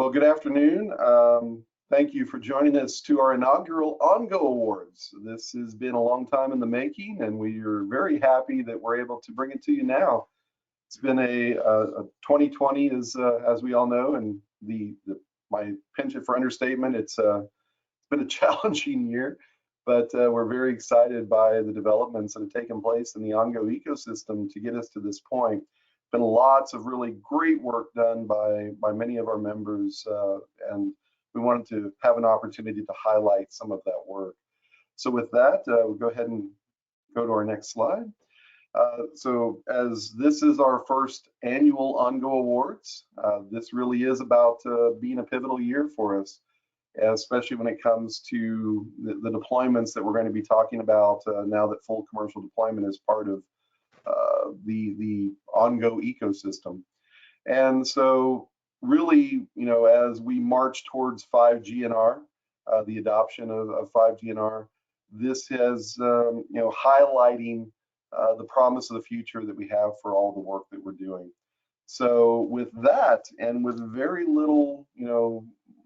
Well, good afternoon. Thank you for joining us to our inaugural OnGo Awards. This has been a long time in the making, and we are very happy that we're able to bring it to you now. It's been a 2020, as we all know, and my penchant for understatement. It's been a challenging year, but we're very excited by the developments that have taken place in the OnGo ecosystem to get us to this point. Been lots of really great work done by many of our members, and we wanted to have an opportunity to highlight some of that work. So with that, we'll go ahead and go to our next slide. So as this is our first annual OnGo Awards, this really is about being a pivotal year for us, especially when it comes to the deployments that we're going to be talking about now that full commercial deployment is part of the OnGo ecosystem. And so really, as we march towards 5G&R, the adoption of 5G&R, this has, highlighting the promise of the future that we have for all the work that we're doing. So with that, and with very little,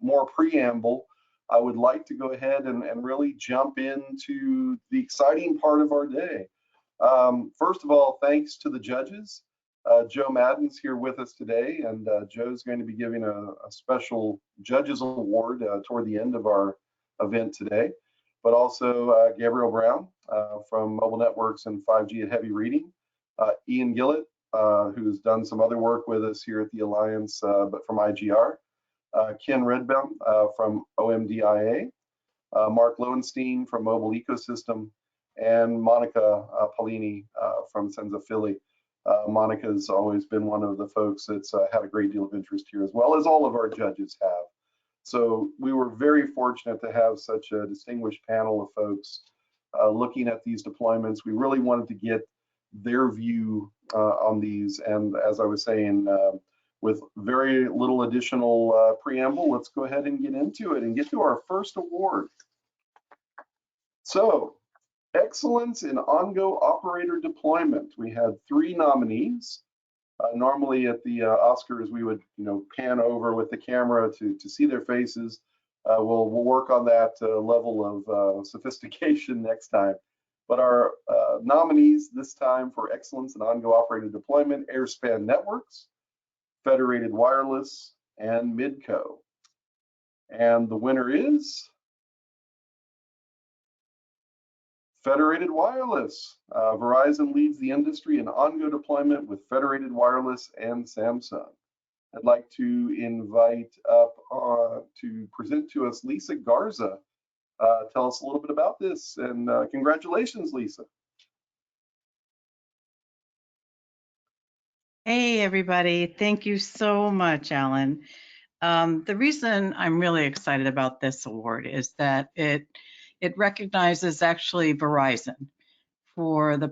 more preamble, I would like to go ahead and really jump into the exciting part of our day. First of all, thanks to the judges. Joe Madden's here with us today, and Joe's going to be giving a special Judges Award toward the end of our event today. But also Gabriel Brown from Mobile Networks and 5G at Heavy Reading, Ian Gillett, who's done some other work with us here at the Alliance, but from IGR, Ken Redbaum from OMDIA, Mark Lowenstein from Mobile Ecosystem, and Monica Paulini from Senza Philly. Monica's always been one of the folks that's had a great deal of interest here, as well as all of our judges have. So we were very fortunate to have such a distinguished panel of folks looking at these deployments. We really wanted to get their view on these, and as I was saying, with very little additional preamble, let's go ahead and get into it and get to our first award. So, Excellence in OnGo Operator Deployment. We had 3 nominees. Normally at the Oscars, we would, pan over with the camera to see their faces. We'll work on that level of sophistication next time. But our nominees this time for Excellence in OnGo Operator Deployment: Airspan Networks, Federated Wireless, and Midco. And the winner is Federated Wireless. Verizon leads the industry in OnGo deployment with Federated Wireless and Samsung. I'd like to invite up to present to us Lisa Garza. Tell us a little bit about this, and congratulations, Lisa. Hey, everybody. Thank you so much, Alan. The reason I'm really excited about this award is that it recognizes actually Verizon for the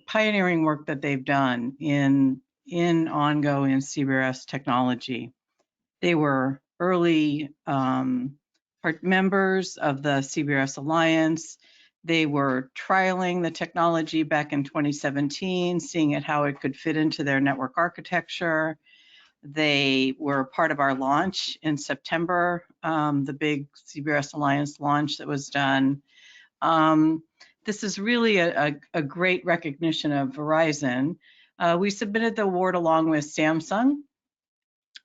pioneering work that they've done in OnGo and CBRS technology. They were early members of the CBRS Alliance. They were trialing the technology back in 2017, seeing how it could fit into their network architecture. They were part of our launch in September, the big CBRS Alliance launch that was done. This is really a great recognition of Verizon. We submitted the award along with Samsung.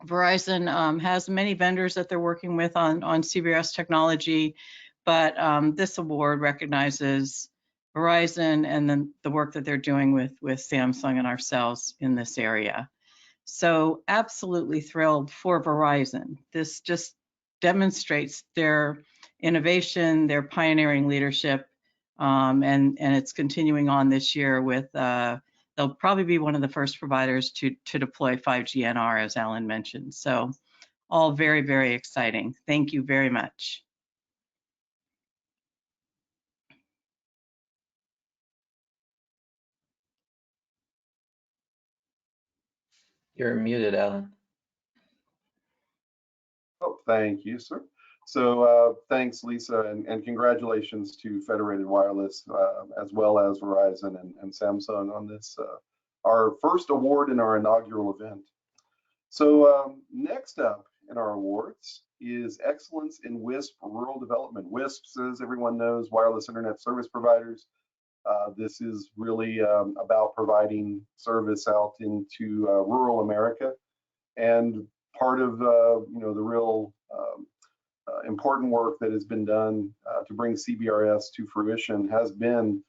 Verizon has many vendors that they're working with on CBRS technology, but this award recognizes Verizon and then the work that they're doing with Samsung and ourselves in this area. So absolutely thrilled for Verizon. This just demonstrates their innovation, their pioneering leadership, and it's continuing on this year with, they'll probably be one of the first providers to deploy 5G&R, as Alan mentioned. So all very, very exciting. Thank you very much. You're muted, Alan. Oh, thank you, sir. So thanks, Lisa, and congratulations to Federated Wireless, as well as Verizon and Samsung on this, our first award in our inaugural event. So next up in our awards is excellence in WISP rural development. WISPs, as everyone knows, wireless internet service providers. This is really about providing service out into rural America, and part of the real important work that has been done to bring CBRS to fruition has been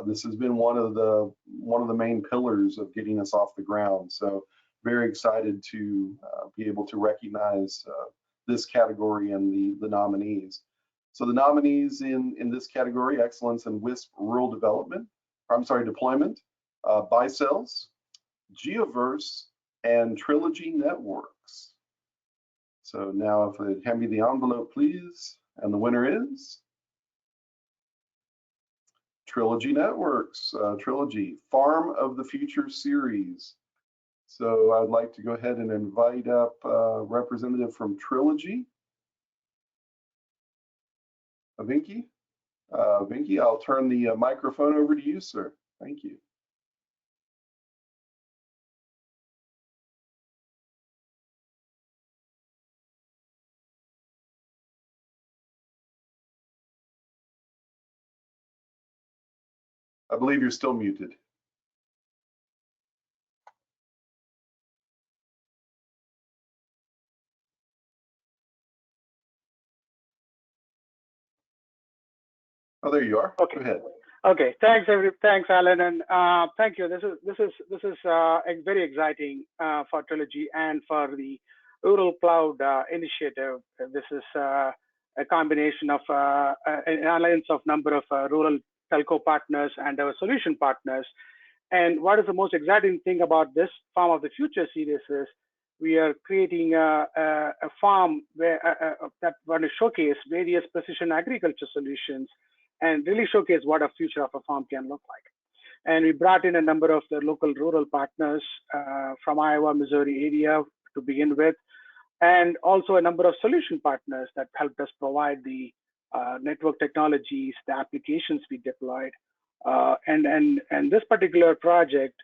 this has been one of the main pillars of getting us off the ground. So very excited to be able to recognize this category and the nominees. So the nominees in this category: excellence in WISP rural development, deployment, Bicels, Geoverse, and Trilogy Networks. So now if they'd hand me the envelope, please. And the winner is Trilogy Networks, Trilogy, Farm of the Future series. So I'd like to go ahead and invite up a representative from Trilogy. Vinky. Vinky, I'll turn the microphone over to you, sir. Thank you. I believe you're still muted. Oh, there you are. Okay. Go ahead. Okay. Thanks, Alan, and thank you. This is very exciting for Trilogy and for the Rural Cloud Initiative. This is a combination of an alliance of number of rural telco partners and our solution partners. And what is the most exciting thing about this Farm of the Future series is we are creating a farm where that want to showcase various precision agriculture solutions and really showcase what a future of a farm can look like. And we brought in a number of the local rural partners from Iowa, Missouri area to begin with, and also a number of solution partners that helped us provide the network technologies, the applications we deployed. And this particular project,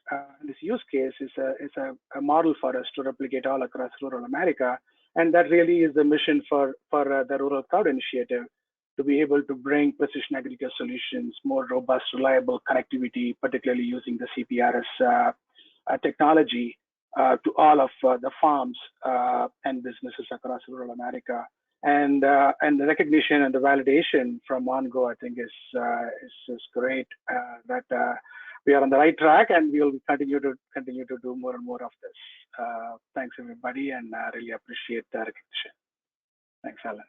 this use case is a model for us to replicate all across rural America. And that really is the mission for the Rural Cloud Initiative, to be able to bring precision agriculture solutions, more robust, reliable connectivity, particularly using the CBRS technology to all of the farms and businesses across rural America. And the recognition and the validation from OnGo, I think, is great. That we are on the right track, and we will continue to do more and more of this. Thanks, everybody, and I really appreciate the recognition. Thanks, Alan.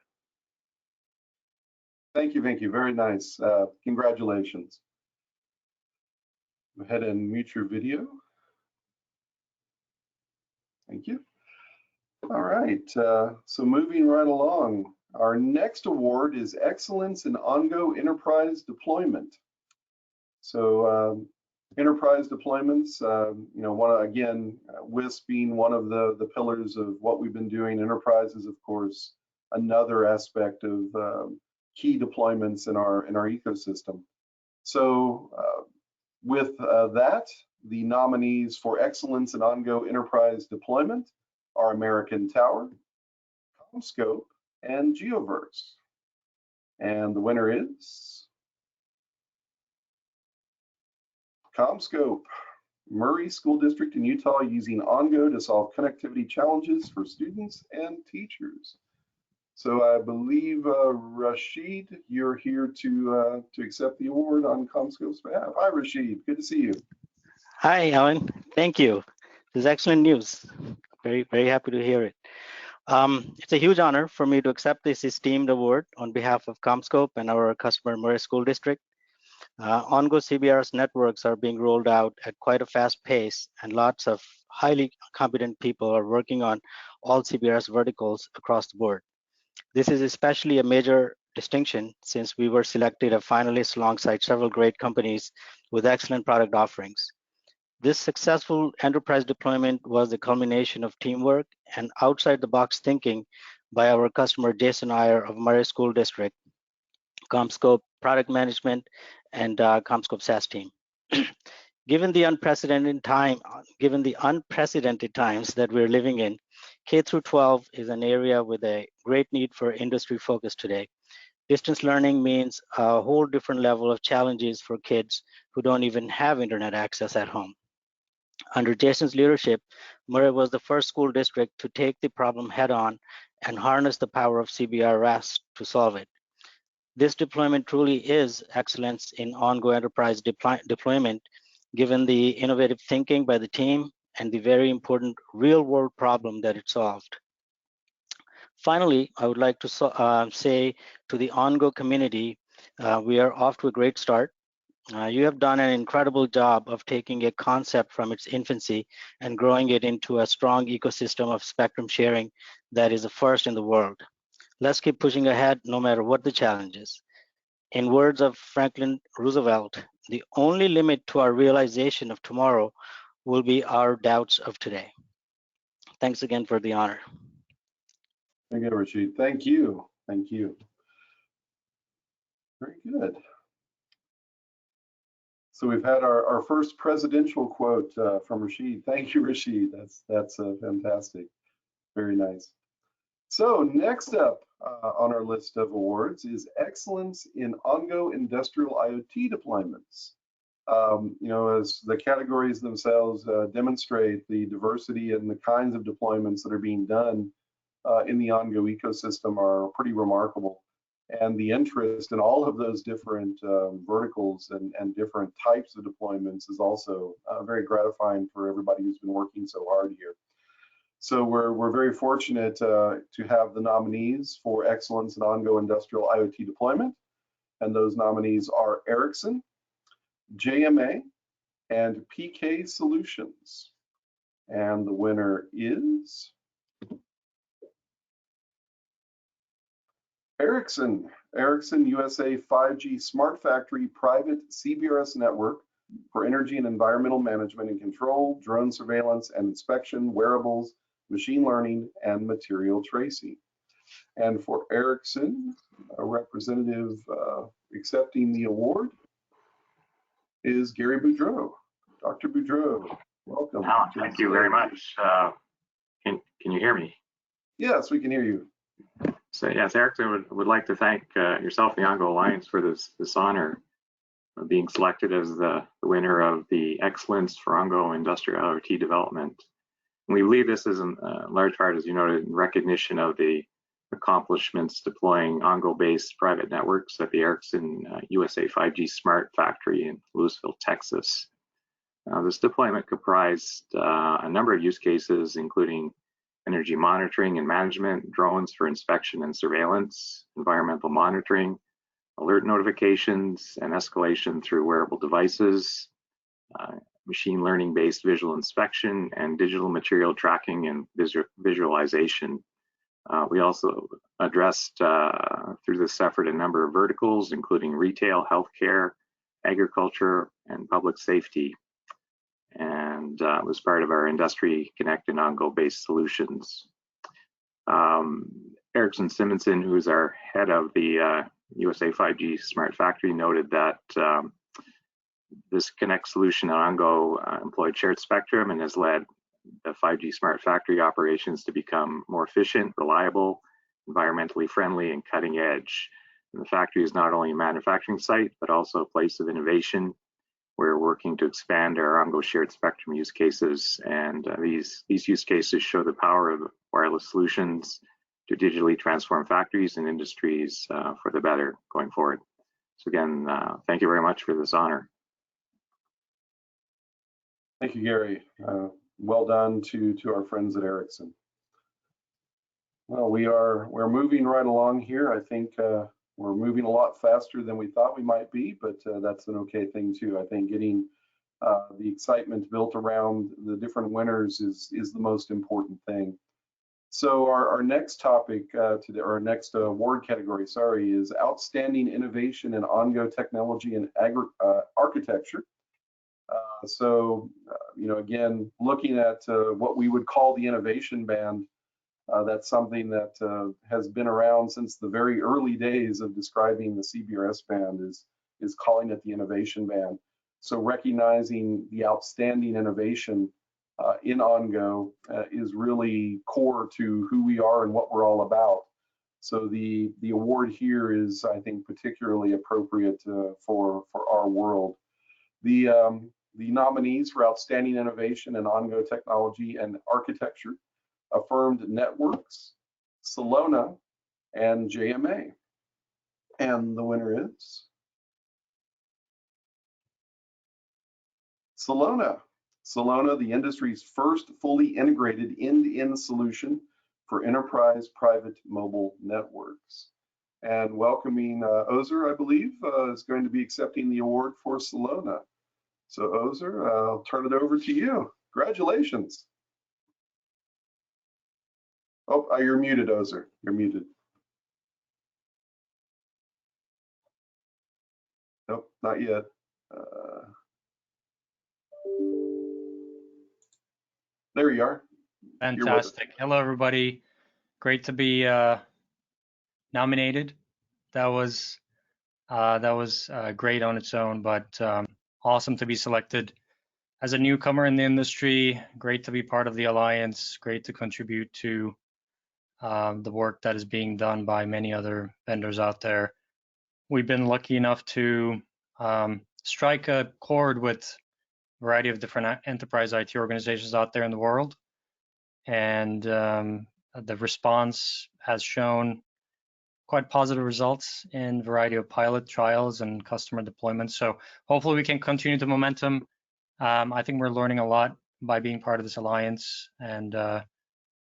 Thank you, Vinky. Very nice. Congratulations. Go ahead and mute your video. Thank you. All right. So moving right along, our next award is Excellence in OnGo Enterprise Deployment. So enterprise deployments, WISP being one of the pillars of what we've been doing. Enterprise is, of course, another aspect of key deployments in our ecosystem. So with that, the nominees for Excellence in OnGo Enterprise Deployment are American Tower, CommScope, and Geoverse. And the winner is CommScope, Murray School District in Utah, using OnGo to solve connectivity challenges for students and teachers. So I believe, Rashid, you're here to accept the award on CommScope's behalf. Hi, Rashid. Good to see you. Hi, Alan. Thank you. This is excellent news. Very, very happy to hear it. It's a huge honor for me to accept this esteemed award on behalf of CommScope and our customer, Murray School District. OnGo CBRS networks are being rolled out at quite a fast pace, and lots of highly competent people are working on all CBRS verticals across the board. This is especially a major distinction since we were selected a finalist alongside several great companies with excellent product offerings. This successful enterprise deployment was the culmination of teamwork and outside-the-box thinking by our customer, Jason Iyer of Murray School District, CommScope product management, and CommScope SaaS team. Given the unprecedented times that we're living in, K through 12 is an area with a great need for industry focus today. Distance learning means a whole different level of challenges for kids who don't even have internet access at home. Under Jason's leadership, Murray was the first school district to take the problem head on and harness the power of CBRS to solve it. This deployment truly is excellence in OnGo enterprise deployment, given the innovative thinking by the team and the very important real-world problem that it solved. Finally, I would like to say to the OnGo community, we are off to a great start. You have done an incredible job of taking a concept from its infancy and growing it into a strong ecosystem of spectrum sharing that is the first in the world. Let's keep pushing ahead no matter what the challenges. In words of Franklin Roosevelt, the only limit to our realization of tomorrow will be our doubts of today. Thanks again for the honor. Very good, Rashid. Thank you. Thank you. Very good. So we've had our first presidential quote from Rashid. Thank you, Rashid. That's fantastic. Very nice. So next up on our list of awards is Excellence in OnGo Industrial IoT Deployments. You know, as the categories themselves demonstrate, the diversity and the kinds of deployments that are being done in the OnGo ecosystem are pretty remarkable. And the interest in all of those different verticals and different types of deployments is also very gratifying for everybody who's been working so hard here. So we're very fortunate to have the nominees for Excellence in OnGo Industrial IoT Deployment. And those nominees are Ericsson, JMA, and PK Solutions. And the winner is Ericsson USA 5G Smart Factory Private CBRS Network for energy and environmental management and control, drone surveillance and inspection, wearables, machine learning, and material tracing. And for Ericsson, a representative accepting the award is Gary Boudreau. Dr. Boudreau, welcome. Alan, thank you very much. Can you hear me? Yes, we can hear you. So yes, Ericsson would like to thank yourself, the OnGo Alliance, for this honor of being selected as the winner of the Excellence for OnGo Industrial IoT Development. And we believe this is in large part, as you noted, in recognition of the accomplishments deploying OnGo-based private networks at the Ericsson USA 5G Smart Factory in Louisville, Texas. This deployment comprised a number of use cases, including energy monitoring and management, drones for inspection and surveillance, environmental monitoring, alert notifications, and escalation through wearable devices, machine learning-based visual inspection, and digital material tracking and visualization. We also addressed through this effort a number of verticals, including retail, healthcare, agriculture, and public safety. And was part of our Industry Connect and OnGo-based solutions. Ericsson Simonson, who is our head of the USA 5G Smart Factory, noted that this Connect solution on OnGo employed shared spectrum and has led the 5G Smart Factory operations to become more efficient, reliable, environmentally friendly, and cutting edge. And the factory is not only a manufacturing site, but also a place of innovation. We're working to expand our OnGo shared spectrum use cases, and these use cases show the power of wireless solutions to digitally transform factories and industries for the better going forward. So again, thank you very much for this honor. Thank you, Gary. Well done to our friends at Ericsson. Well, we're moving right along here. I think we're moving a lot faster than we thought we might be, but that's an okay thing too. I think getting the excitement built around the different winners is the most important thing. So our next topic today, or our next award category, sorry, is Outstanding Innovation in OnGo Technology and Architecture. So, you know, again, looking at what we would call the innovation band, that's something that has been around since the very early days of describing the CBRS band is calling it the innovation band. So recognizing the outstanding innovation in OnGo is really core to who we are and what we're all about. So the award here is, I think, particularly appropriate for our world. The nominees for outstanding innovation in OnGo technology and architecture: Affirmed Networks, Solona, and JMA. And the winner is Solona. Solona, the industry's first fully integrated end-to-end solution for enterprise private mobile networks. And welcoming Ozer, I believe, is going to be accepting the award for Solona. So Ozer, I'll turn it over to you. Congratulations. Oh, you're muted, Ozer. You're muted. Nope, not yet. There you are. Fantastic. Hello, everybody. Great to be nominated. That was great on its own, but awesome to be selected as a newcomer in the industry. Great to be part of the alliance. Great to contribute to the work that is being done by many other vendors out there. We've been lucky enough to strike a chord with a variety of different enterprise IT organizations out there in the world. And the response has shown quite positive results in a variety of pilot trials and customer deployments. So hopefully we can continue the momentum. I think we're learning a lot by being part of this alliance, and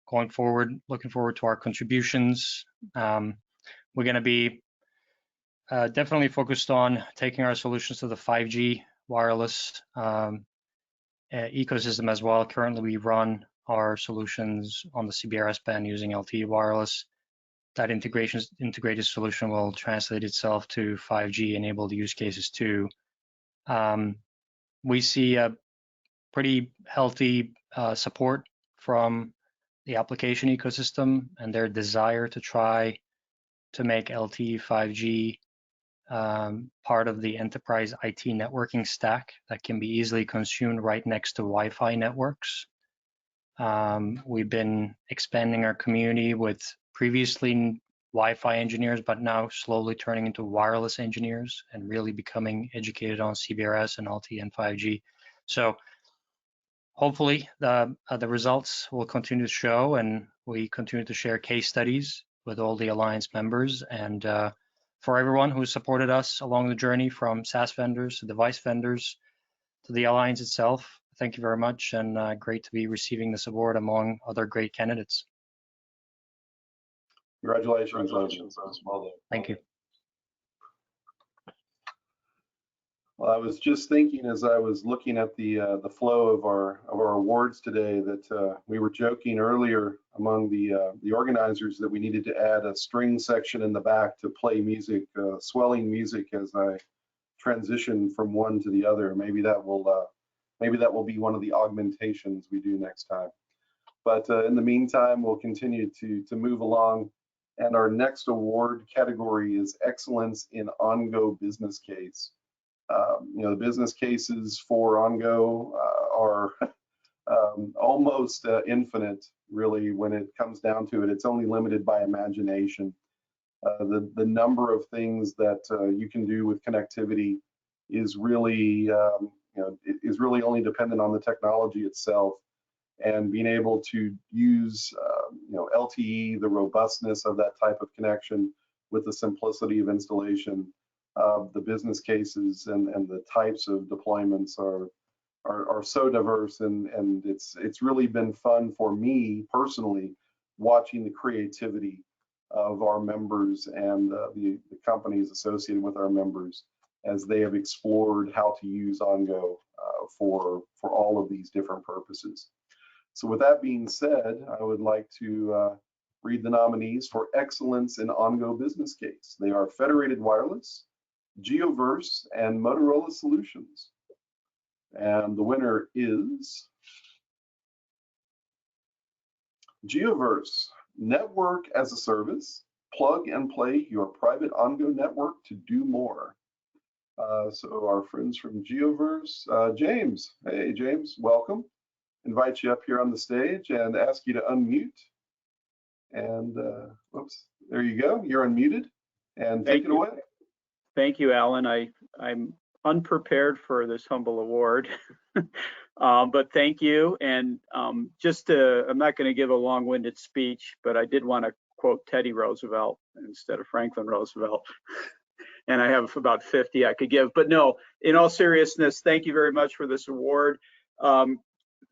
going forward, looking forward to our contributions. We're going to be definitely focused on taking our solutions to the 5G wireless ecosystem as well. Currently, we run our solutions on the CBRS band using LTE wireless. That integrated solution will translate itself to 5G enabled use cases too. We see a pretty healthy support from the application ecosystem and their desire to try to make LTE 5G part of the enterprise IT networking stack that can be easily consumed right next to Wi-Fi networks. We've been expanding our community with previously Wi-Fi engineers, but now slowly turning into wireless engineers and really becoming educated on CBRS and LTE and 5G. So hopefully the results will continue to show, and we continue to share case studies with all the Alliance members. And for everyone who supported us along the journey, from SaaS vendors to device vendors to the Alliance itself, thank you very much, and great to be receiving this award among other great candidates. Congratulations. Well done. Thank you. Well, I was just thinking as I was looking at the flow of our awards today that we were joking earlier among the organizers that we needed to add a string section in the back to play music, swelling music, as I transition from one to the other. Maybe that will be one of the augmentations we do next time. But in the meantime, we'll continue to move along. And our next award category is Excellence in OnGo Business Case. The business cases for OnGo are almost infinite, really, when it comes down to it. It's only limited by imagination. The number of things that you can do with connectivity is really, is really only dependent on the technology itself, and being able to use, LTE, the robustness of that type of connection with the simplicity of installation. The business cases and the types of deployments are so diverse, and it's really been fun for me personally watching the creativity of our members and the companies associated with our members as they have explored how to use OnGo for all of these different purposes. So with that being said, I would like to read the nominees for Excellence in OnGo Business Case. They are Federated Wireless, Geoverse, and Motorola Solutions. And the winner is Geoverse. Network as a service. Plug and play your private OnGo network to do more. So our friends from Geoverse, James. Hey, James, welcome. Invite you up here on the stage and ask you to unmute. And whoops, there you go. You're unmuted. And take it away. Thank you, Alan. I'm unprepared for this humble award, but thank you. And I'm not going to give a long-winded speech, but I did want to quote Teddy Roosevelt instead of Franklin Roosevelt. And I have about 50 I could give, but no, in all seriousness, thank you very much for this award.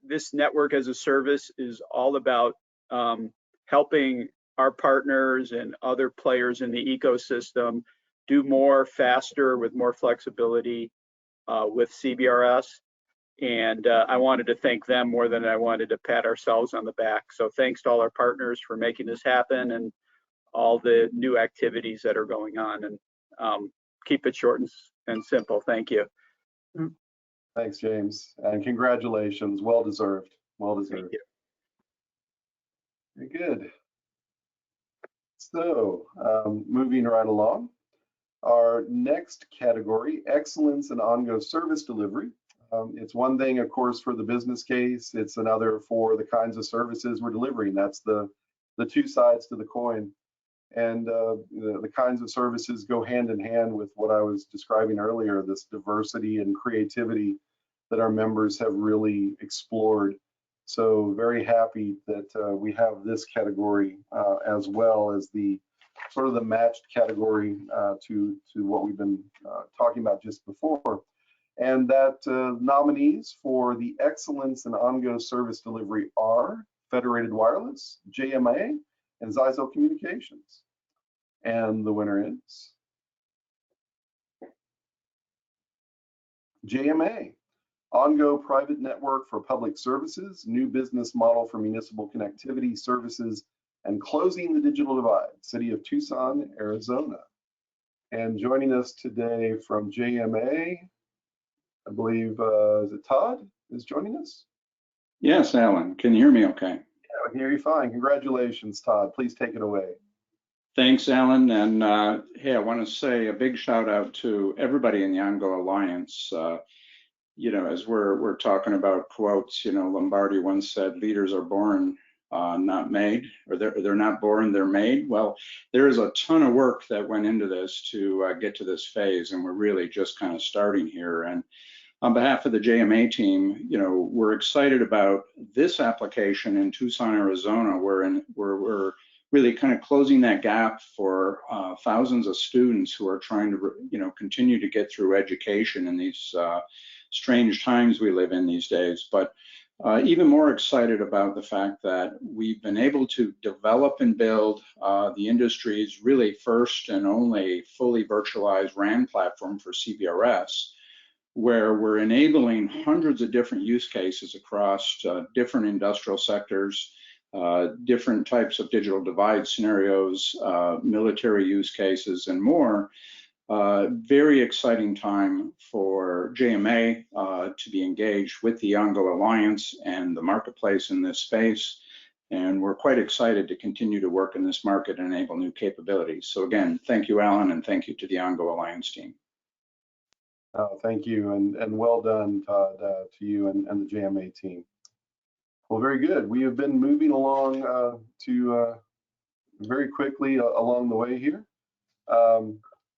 This network as a service is all about helping our partners and other players in the ecosystem do more faster with more flexibility with CBRS. And I wanted to thank them more than I wanted to pat ourselves on the back. So thanks to all our partners for making this happen and all the new activities that are going on. And keep it short and simple. Thank you. Thanks, James. And congratulations. Well deserved. Well deserved. Thank you. Very good. So moving right along, our next category, excellence in OnGo service delivery. It's one thing, of course, for the business case. It's another for the kinds of services we're delivering. That's the two sides to the coin. And the kinds of services go hand in hand with what I was describing earlier, this diversity and creativity that our members have really explored. So very happy that we have this category as well as the sort of the matched category to what we've been talking about just before. And that nominees for the excellence in OnGo service delivery are Federated Wireless, JMA, and Zyzo Communications. And the winner is JMA, OnGo Private Network for Public Services, New Business Model for Municipal Connectivity Services, and Closing the Digital Divide, City of Tucson, Arizona. And joining us today from JMA, I believe, is it Todd is joining us? Yes, Alan, can you hear me okay? Yeah, I can hear you fine. Congratulations, Todd. Please take it away. Thanks, Alan. And hey, I want to say a big shout out to everybody in the OnGo Alliance. You know, as we're talking about quotes, you know, Lombardi once said, leaders are born, not made, or they're not born, they're made. Well, there is a ton of work that went into this to get to this phase, and we're really just kind of starting here. And on behalf of the JMA team, you know, we're excited about this application in Tucson, Arizona, where we're really kind of closing that gap for thousands of students who are trying to, you know, continue to get through education in these strange times we live in these days. But even more excited about the fact that we've been able to develop and build the industry's really first and only fully virtualized RAN platform for CBRS, where we're enabling hundreds of different use cases across different industrial sectors, different types of digital divide scenarios, military use cases, and more. Very exciting time for JMA to be engaged with the OnGo Alliance and the marketplace in this space. And we're quite excited to continue to work in this market and enable new capabilities. So again, thank you, Alan, and thank you to the OnGo Alliance team. Thank you, and well done, Todd, to you and the JMA team. Well, very good. We have been moving along to very quickly along the way here.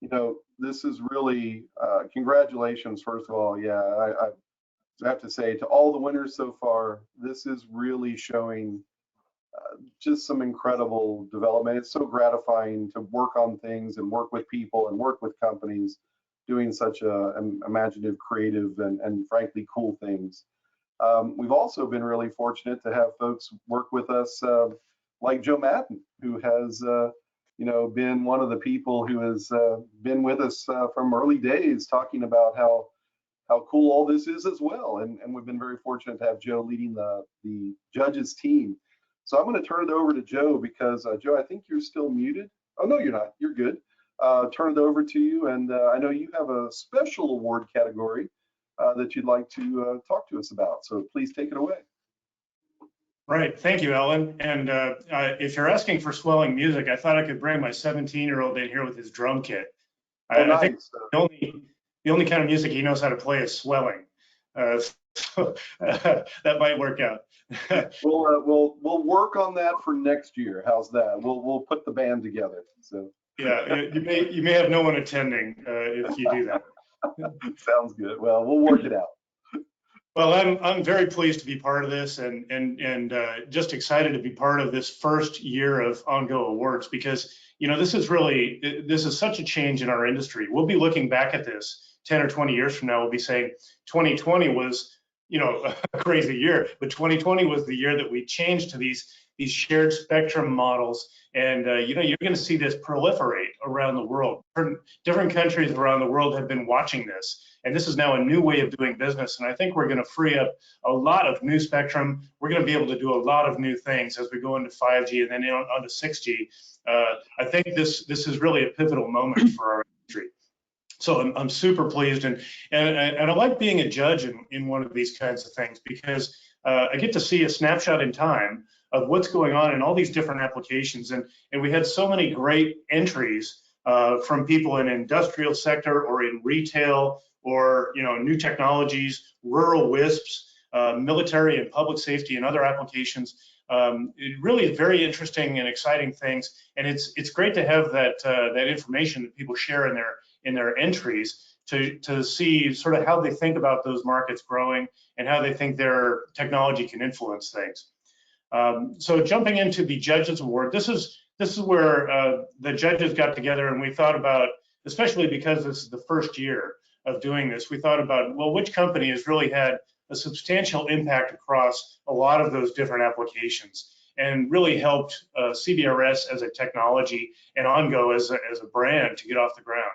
You know, this is really, congratulations, first of all. Yeah, I have to say to all the winners so far, this is really showing just some incredible development. It's so gratifying to work on things and work with people and work with companies doing such imaginative, creative, and frankly, cool things. We've also been really fortunate to have folks work with us like Joe Madden, who has you know, been one of the people who has been with us from early days, talking about how cool all this is as well. And we've been very fortunate to have Joe leading the judges team. So I'm going to turn it over to Joe because Joe, I think you're still muted. Oh, no, you're not. You're good. Turn it over to you. And I know you have a special award category that you'd like to talk to us about. So please take it away. Right. Thank you, Ellen. And if you're asking for swelling music, I thought I could bring my 17-year-old in here with his drum kit. Oh, nice. I think the only kind of music he knows how to play is swelling. So that might work out. We'll work on that for next year. How's that? We'll put the band together. So yeah, you may have no one attending if you do that. Sounds good. Well, we'll work it out. Well, I'm very pleased to be part of this, and just excited to be part of this first year of OnGo Awards, because this is such a change in our industry. We'll be looking back at this 10 or 20 years from now. We'll be saying 2020 was a crazy year, but 2020 was the year that we changed to these shared spectrum models, and you're going to see this proliferate around the world. Different countries around the world have been watching this, and this is now a new way of doing business. And I think we're going to free up a lot of new spectrum. We're going to be able to do a lot of new things as we go into 5G and then onto 6G. I think this is really a pivotal moment for our industry. So I'm super pleased, and I like being a judge in one of these kinds of things, because I get to see a snapshot in time of what's going on in all these different applications, and we had so many great entries from people in industrial sector or in retail or new technologies, rural WISPs, military and public safety and other applications. It really is very interesting and exciting things, and it's great to have that information that people share in their entries to see sort of how they think about those markets growing and how they think their technology can influence things. So jumping into the Judges Award, this is where the judges got together, and we thought about, especially because this is the first year of doing this, we thought about, well, which company has really had a substantial impact across a lot of those different applications and really helped CBRS as a technology and OnGo as a brand to get off the ground.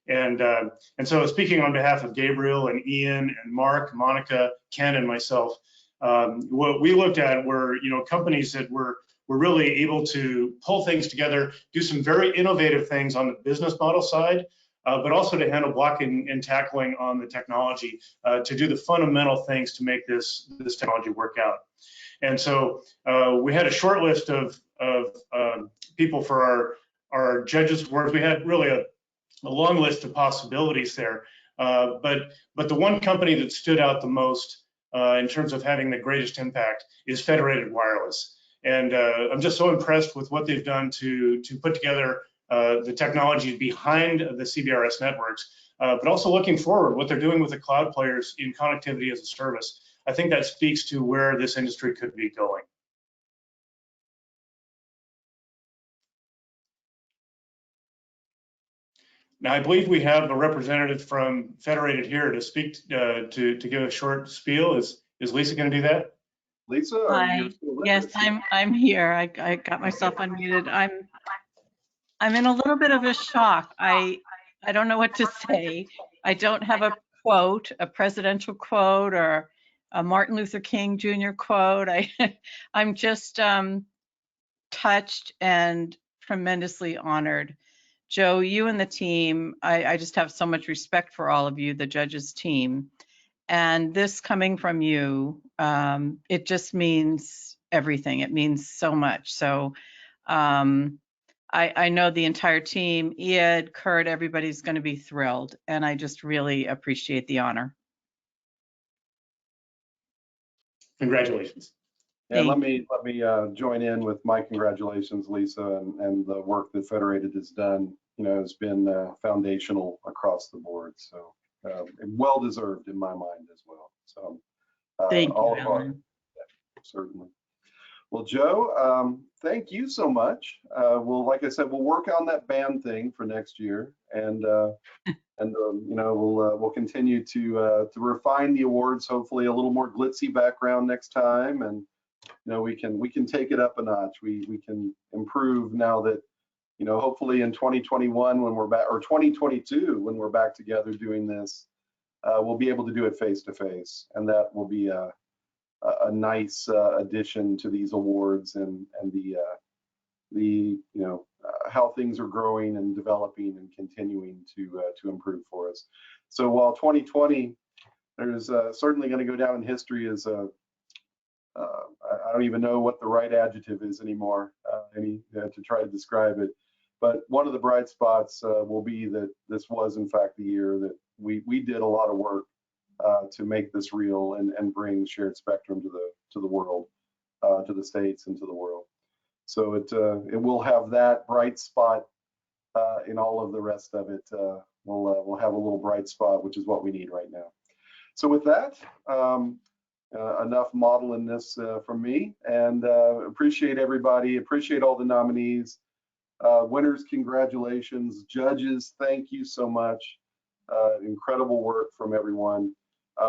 And so, speaking on behalf of Gabriel and Ian and Mark, Monica, Ken, and myself, what we looked at were companies that were really able to pull things together, do some very innovative things on the business model side, but also to handle blocking and tackling on the technology, to do the fundamental things to make this technology work out. And so we had a short list of people for our Judges Awards. We had really a long list of possibilities there, but the one company that stood out the most in terms of having the greatest impact is Federated Wireless. And I'm just so impressed with what they've done to put together the technology behind the CBRS networks, but also looking forward, what they're doing with the cloud players in connectivity as a service. I think that speaks to where this industry could be going. Now, I believe we have a representative from Federated here to speak, to give a short spiel. Is Lisa going to do that? Lisa, Hi. Yes, I'm here. I got myself unmuted. I'm in a little bit of a shock. I don't know what to say. I don't have a quote, a presidential quote or a Martin Luther King Jr. quote. I'm just touched and tremendously honored. Joe, you and the team, I just have so much respect for all of you, the judges team. And this coming from you, it just means everything. It means so much. So I know the entire team, Ed, Kurt, everybody's going to be thrilled. And I just really appreciate the honor. Congratulations. Yeah, let me join in with my congratulations, Lisa, and the work that Federated has done. Has been foundational across the board. So well deserved in my mind as well. So thank you, Alan. Certainly. Well, Joe, thank you so much. Well, like I said, we'll work on that band thing for next year, and we'll continue to refine the awards. Hopefully, a little more glitzy background next time, and we can take it up a notch. We can improve now that hopefully in 2021 when we're back, or 2022 when we're back together doing this, we'll be able to do it face to face, and that will be a nice addition to these awards and the how things are growing and developing and continuing to improve for us. So while 2020 there's certainly going to go down in history as I don't even know what the right adjective is anymore to try to describe it, but one of the bright spots will be that this was in fact the year that we did a lot of work to make this real and bring shared spectrum to the world, to the States and to the world. So it will have that bright spot in all of the rest of it. We'll have a little bright spot, which is what we need right now. So with that, enough modeling this from me, and appreciate everybody, appreciate all the nominees. Winners, congratulations. Judges, thank you so much. Incredible work from everyone.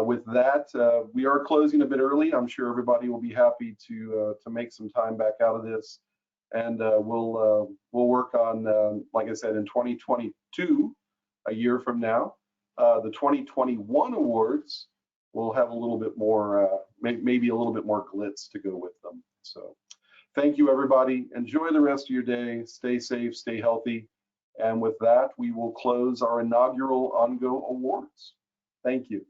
With that, we are closing a bit early. I'm sure everybody will be happy to make some time back out of this, and we'll work on, like I said, in 2022, a year from now, the 2021 awards will have a little bit more, maybe a little bit more glitz to go with them. So thank you, everybody. Enjoy the rest of your day. Stay safe, stay healthy. And with that, we will close our inaugural OnGo Awards. Thank you.